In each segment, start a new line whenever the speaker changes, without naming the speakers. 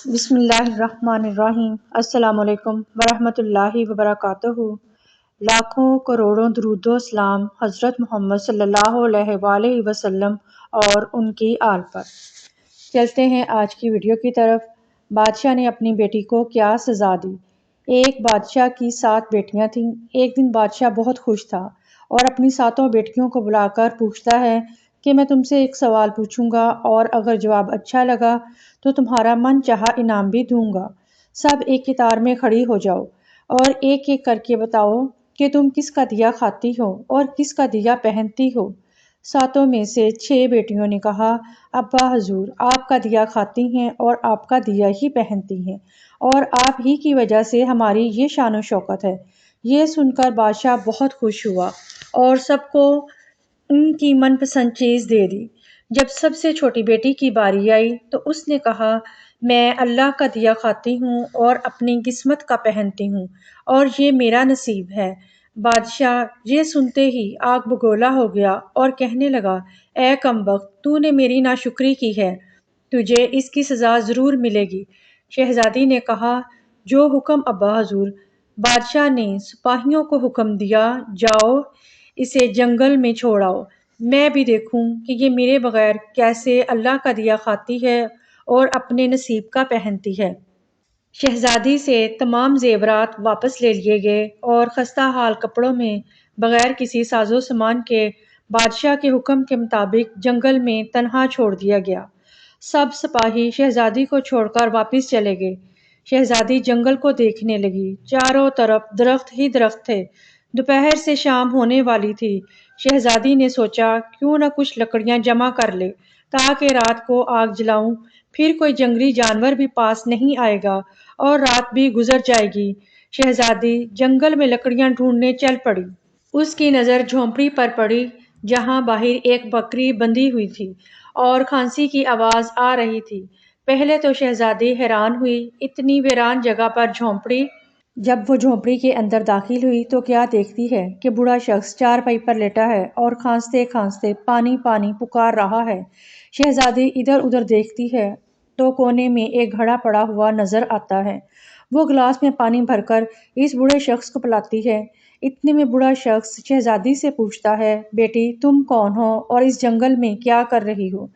بسم اللہ الرحمن الرحیم۔ السلام علیکم ورحمۃ اللہ وبرکاتہ۔ لاکھوں کروڑوں درود و سلام حضرت محمد صلی اللہ علیہ وآلہ وسلم اور ان کی آل پر۔ چلتے ہیں آج کی ویڈیو کی طرف۔ بادشاہ نے اپنی بیٹی کو کیا سزا دی؟ ایک بادشاہ کی 7 بیٹیاں تھیں۔ ایک دن بادشاہ بہت خوش تھا اور اپنی 7 بیٹیوں کو بلا کر پوچھتا ہے کہ میں تم سے ایک سوال پوچھوں گا اور اگر جواب اچھا لگا تو تمہارا من چاہا انعام بھی دوں گا۔ سب ایک قطار میں کھڑی ہو جاؤ اور ایک ایک کر کے بتاؤ کہ تم کس کا دیا کھاتی ہو اور کس کا دیا پہنتی ہو۔ 7 میں سے 6 بیٹیوں نے کہا، ابا حضور آپ کا دیا کھاتی ہیں اور آپ کا دیا ہی پہنتی ہیں اور آپ ہی کی وجہ سے ہماری یہ شان و شوکت ہے۔ یہ سن کر بادشاہ بہت خوش ہوا اور سب کو ان کی من پسند چیز دے دی۔ جب سب سے چھوٹی بیٹی کی باری آئی تو اس نے کہا، میں اللہ کا دیا کھاتی ہوں اور اپنی قسمت کا پہنتی ہوں اور یہ میرا نصیب ہے۔ بادشاہ یہ سنتے ہی آگ بگولا ہو گیا اور کہنے لگا، اے کمبخت، تو نے میری ناشکری کی ہے، تجھے اس کی سزا ضرور ملے گی۔ شہزادی نے کہا، جو حکم ابا حضور۔ بادشاہ نے سپاہیوں کو حکم دیا، جاؤ اسے جنگل میں چھوڑ آؤ، میں بھی دیکھوں کہ یہ میرے بغیر کیسے اللہ کا دیا کھاتی ہے اور اپنے نصیب کا پہنتی ہے۔ شہزادی سے تمام زیورات واپس لے لیے گئے اور خستہ حال کپڑوں میں بغیر کسی ساز و سامان کے بادشاہ کے حکم کے مطابق جنگل میں تنہا چھوڑ دیا گیا۔ سب سپاہی شہزادی کو چھوڑ کر واپس چلے گئے۔ شہزادی جنگل کو دیکھنے لگی، چاروں طرف درخت ہی درخت تھے۔ دوپہر سے شام ہونے والی تھی۔ شہزادی نے سوچا کیوں نہ کچھ لکڑیاں جمع کر لے تاکہ رات کو آگ جلاؤں، پھر کوئی جنگلی جانور بھی پاس نہیں آئے گا اور رات بھی گزر جائے گی۔ شہزادی جنگل میں لکڑیاں ڈھونڈنے چل پڑی۔ اس کی نظر جھونپڑی پر پڑی جہاں باہر ایک بکری بندھی ہوئی تھی اور کھانسی کی آواز آ رہی تھی۔ پہلے تو شہزادی حیران ہوئی، اتنی ویران جگہ پر جھونپڑی۔ جب وہ جھونپڑی کے اندر داخل ہوئی تو کیا دیکھتی ہے کہ بوڑھا شخص چارپائی پر لیٹا ہے اور کھانستے کھانستے پانی پانی پکار رہا ہے۔ شہزادی ادھر ادھر دیکھتی ہے تو کونے میں ایک گھڑا پڑا ہوا نظر آتا ہے۔ وہ گلاس میں پانی بھر کر اس بوڑھے شخص کو پلاتی ہے۔ اتنے میں بوڑھا شخص شہزادی سے پوچھتا ہے، بیٹی تم کون ہو اور اس جنگل میں کیا کر رہی ہو؟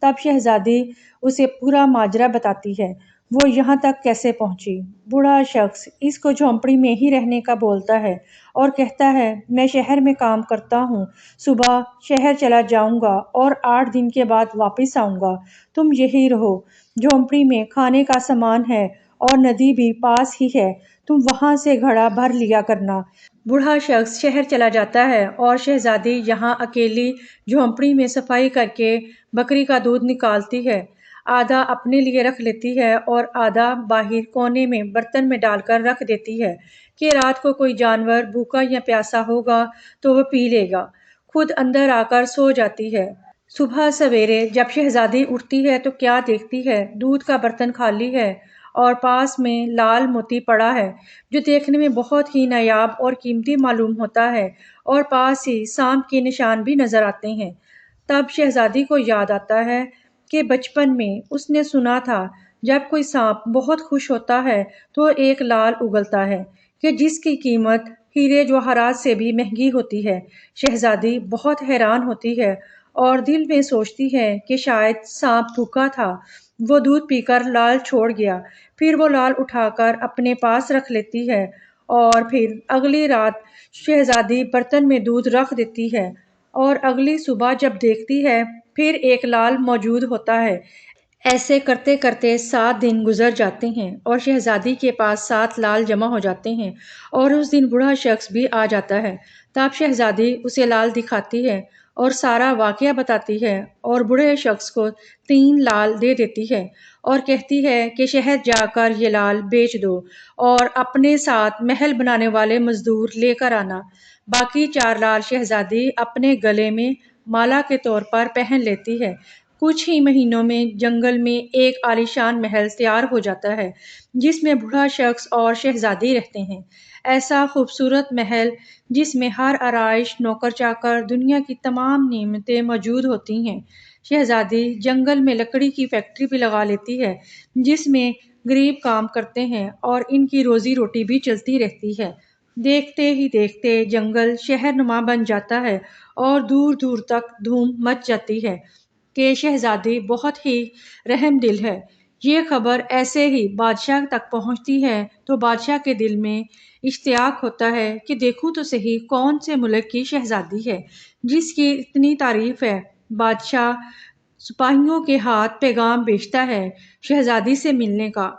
تب شہزادی اسے پورا ماجرا بتاتی ہے، وہ یہاں تک کیسے پہنچی۔ بوڑھا شخص اس کو جھونپڑی میں ہی رہنے کا بولتا ہے اور کہتا ہے، میں شہر میں کام کرتا ہوں، صبح شہر چلا جاؤں گا اور 8 دن کے بعد واپس آؤں گا، تم یہی رہو، جھونپڑی میں کھانے کا سامان ہے اور ندی بھی پاس ہی ہے، تم وہاں سے گھڑا بھر لیا کرنا۔ بوڑھا شخص شہر چلا جاتا ہے اور شہزادی یہاں اکیلی جھونپڑی میں صفائی کر کے بکری کا دودھ نکالتی ہے، آدھا اپنے لیے رکھ لیتی ہے اور آدھا باہر کونے میں برتن میں ڈال کر رکھ دیتی ہے کہ رات کو کوئی جانور بھوکا یا پیاسا ہوگا تو وہ پی لے گا، خود اندر آ کر سو جاتی ہے۔ صبح سویرے جب شہزادی اٹھتی ہے تو کیا دیکھتی ہے، دودھ کا برتن خالی ہے اور پاس میں لال موتی پڑا ہے جو دیکھنے میں بہت ہی نایاب اور قیمتی معلوم ہوتا ہے اور پاس ہی سانپ کے نشان بھی نظر آتے ہیں۔ تب شہزادی کو یاد آتا ہے کہ بچپن میں اس نے سنا تھا جب کوئی سانپ بہت خوش ہوتا ہے تو ایک لال اگلتا ہے کہ جس کی قیمت ہیرے جواہرات سے بھی مہنگی ہوتی ہے۔ شہزادی بہت حیران ہوتی ہے اور دل میں سوچتی ہے کہ شاید سانپ بھوکا تھا، وہ دودھ پی کر لال چھوڑ گیا، پھر وہ لال اٹھا کر اپنے پاس رکھ لیتی ہے اور پھر اگلی رات شہزادی برتن میں دودھ رکھ دیتی ہے اور اگلی صبح جب دیکھتی ہے پھر ایک لال موجود ہوتا ہے۔ ایسے کرتے کرتے 7 دن گزر جاتے ہیں اور شہزادی کے پاس 7 لال جمع ہو جاتے ہیں اور اس دن بوڑھا شخص بھی آ جاتا ہے۔ تب شہزادی اسے لال دکھاتی ہے اور سارا واقعہ بتاتی ہے اور بوڑھے شخص کو 3 لال دے دیتی ہے اور کہتی ہے کہ شہر جا کر یہ لال بیچ دو اور اپنے ساتھ محل بنانے والے مزدور لے کر آنا۔ باقی 4 لال شہزادی اپنے گلے میں مالا کے طور پر پہن لیتی ہے۔ کچھ ہی مہینوں میں جنگل میں ایک عالیشان محل تیار ہو جاتا ہے جس میں بوڑھا شخص اور شہزادی رہتے ہیں۔ ایسا خوبصورت محل جس میں ہر آرائش، نوکر چاکر، دنیا کی تمام نعمتیں موجود ہوتی ہیں۔ شہزادی جنگل میں لکڑی کی فیکٹری بھی لگا لیتی ہے جس میں غریب کام کرتے ہیں اور ان کی روزی روٹی بھی چلتی رہتی ہے۔ دیکھتے ہی دیکھتے جنگل شہر نما بن جاتا ہے اور دور دور تک دھوم مچ جاتی ہے کہ شہزادی بہت ہی رحم دل ہے۔ یہ خبر ایسے ہی بادشاہ تک پہنچتی ہے تو بادشاہ کے دل میں اشتیاق ہوتا ہے کہ دیکھوں تو صحیح کون سے ملک کی شہزادی ہے جس کی اتنی تعریف ہے۔ بادشاہ سپاہیوں کے ہاتھ پیغام بھیجتا ہے شہزادی سے ملنے کا۔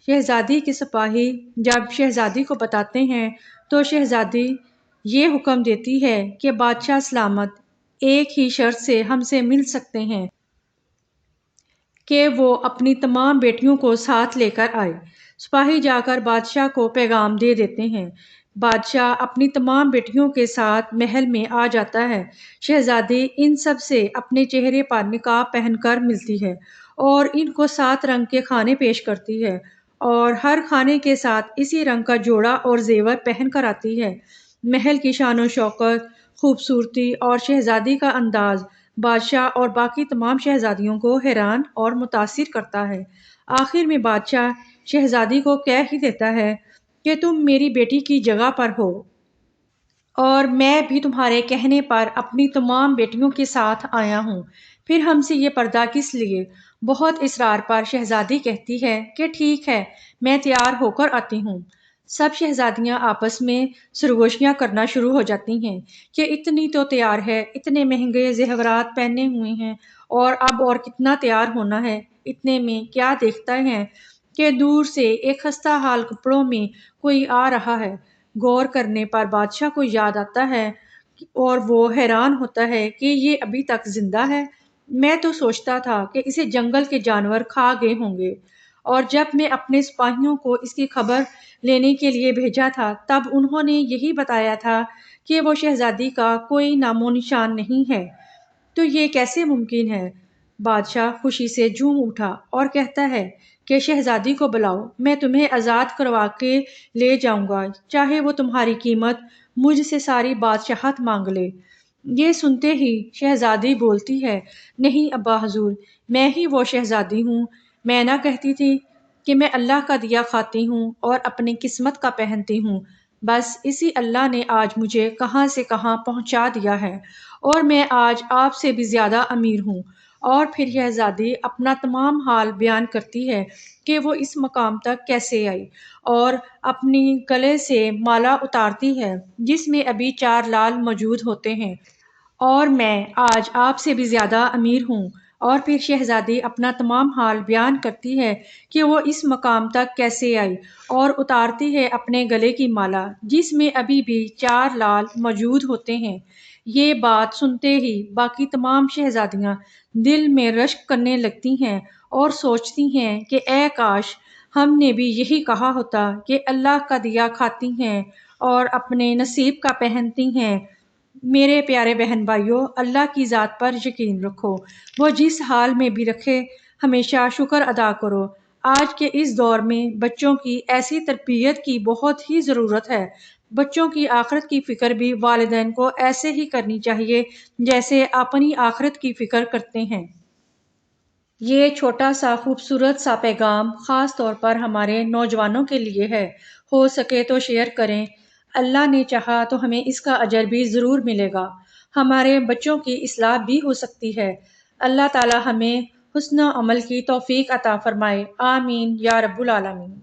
شہزادی کے سپاہی جب شہزادی کو بتاتے ہیں تو شہزادی یہ حکم دیتی ہے کہ بادشاہ سلامت ایک ہی شرط سے ہم سے مل سکتے ہیں کہ وہ اپنی تمام بیٹیوں کو ساتھ لے کر آئے۔ سپاہی جا کر بادشاہ کو پیغام دے دیتے ہیں۔ بادشاہ اپنی تمام بیٹیوں کے ساتھ محل میں آ جاتا ہے۔ شہزادی ان سب سے اپنے چہرے پر نقاب پہن کر ملتی ہے اور ان کو 7 رنگ کے کھانے پیش کرتی ہے اور ہر کھانے کے ساتھ اسی رنگ کا جوڑا اور زیور پہن کر آتی ہے۔ محل کی شان و شوکت، خوبصورتی اور شہزادی کا انداز بادشاہ اور باقی تمام شہزادیوں کو حیران اور متاثر کرتا ہے۔ آخر میں بادشاہ شہزادی کو کہہ ہی دیتا ہے کہ تم میری بیٹی کی جگہ پر ہو اور میں بھی تمہارے کہنے پر اپنی تمام بیٹیوں کے ساتھ آیا ہوں، پھر ہم سے یہ پردہ کس لیے؟ بہت اصرار پر شہزادی کہتی ہے کہ ٹھیک ہے، میں تیار ہو کر آتی ہوں۔ سب شہزادیاں آپس میں سرگوشیاں کرنا شروع ہو جاتی ہیں کہ اتنی تو تیار ہے، اتنے مہنگے زیورات پہنے ہوئے ہیں اور اب اور کتنا تیار ہونا ہے۔ اتنے میں کیا دیکھتا ہے کہ دور سے ایک خستہ حال کپڑوں میں کوئی آ رہا ہے۔ غور کرنے پر بادشاہ کو یاد آتا ہے اور وہ حیران ہوتا ہے کہ یہ ابھی تک زندہ ہے۔ میں تو سوچتا تھا کہ اسے جنگل کے جانور کھا گئے ہوں گے، اور جب میں اپنے سپاہیوں کو اس کی خبر لینے کے لیے بھیجا تھا تب انہوں نے یہی بتایا تھا کہ وہ شہزادی کا کوئی نام و نشان نہیں ہے۔ تو یہ کیسے ممکن ہے؟ بادشاہ خوشی سے جھوم اٹھا اور کہتا ہے کہ شہزادی کو بلاؤ، میں تمہیں آزاد کروا کے لے جاؤں گا، چاہے وہ تمہاری قیمت مجھ سے ساری بادشاہت مانگ لے۔ یہ سنتے ہی شہزادی بولتی ہے، نہیں ابا حضور، میں ہی وہ شہزادی ہوں۔ میں نہ کہتی تھی کہ میں اللہ کا دیا کھاتی ہوں اور اپنی قسمت کا پہنتی ہوں، بس اسی اللہ نے آج مجھے کہاں سے کہاں پہنچا دیا ہے اور میں آج آپ سے بھی زیادہ امیر ہوں۔ اور پھر شہزادی اپنا تمام حال بیان کرتی ہے کہ وہ اس مقام تک کیسے آئی اور اپنی گلے سے مالا اتارتی ہے جس میں ابھی 4 لال موجود ہوتے ہیں، اور میں آج آپ سے بھی زیادہ امیر ہوں۔ اور پھر شہزادی اپنا تمام حال بیان کرتی ہے کہ وہ اس مقام تک کیسے آئی اور اتارتی ہے اپنے گلے کی مالا جس میں ابھی بھی 4 لال موجود ہوتے ہیں۔ یہ بات سنتے ہی باقی تمام شہزادیاں دل میں رشک کرنے لگتی ہیں اور سوچتی ہیں کہ اے کاش ہم نے بھی یہی کہا ہوتا کہ اللہ کا دیا کھاتی ہیں اور اپنے نصیب کا پہنتی ہیں۔ میرے پیارے بہن بھائیوں، اللہ کی ذات پر یقین رکھو، وہ جس حال میں بھی رکھے ہمیشہ شکر ادا کرو۔ آج کے اس دور میں بچوں کی ایسی تربیت کی بہت ہی ضرورت ہے۔ بچوں کی آخرت کی فکر بھی والدین کو ایسے ہی کرنی چاہیے جیسے اپنی آخرت کی فکر کرتے ہیں۔ یہ چھوٹا سا خوبصورت سا پیغام خاص طور پر ہمارے نوجوانوں کے لیے ہے۔ ہو سکے تو شیئر کریں، اللہ نے چاہا تو ہمیں اس کا اجر بھی ضرور ملے گا، ہمارے بچوں کی اصلاح بھی ہو سکتی ہے۔ اللہ تعالی ہمیں حسن عمل کی توفیق عطا فرمائے، آمین یا رب العالمین۔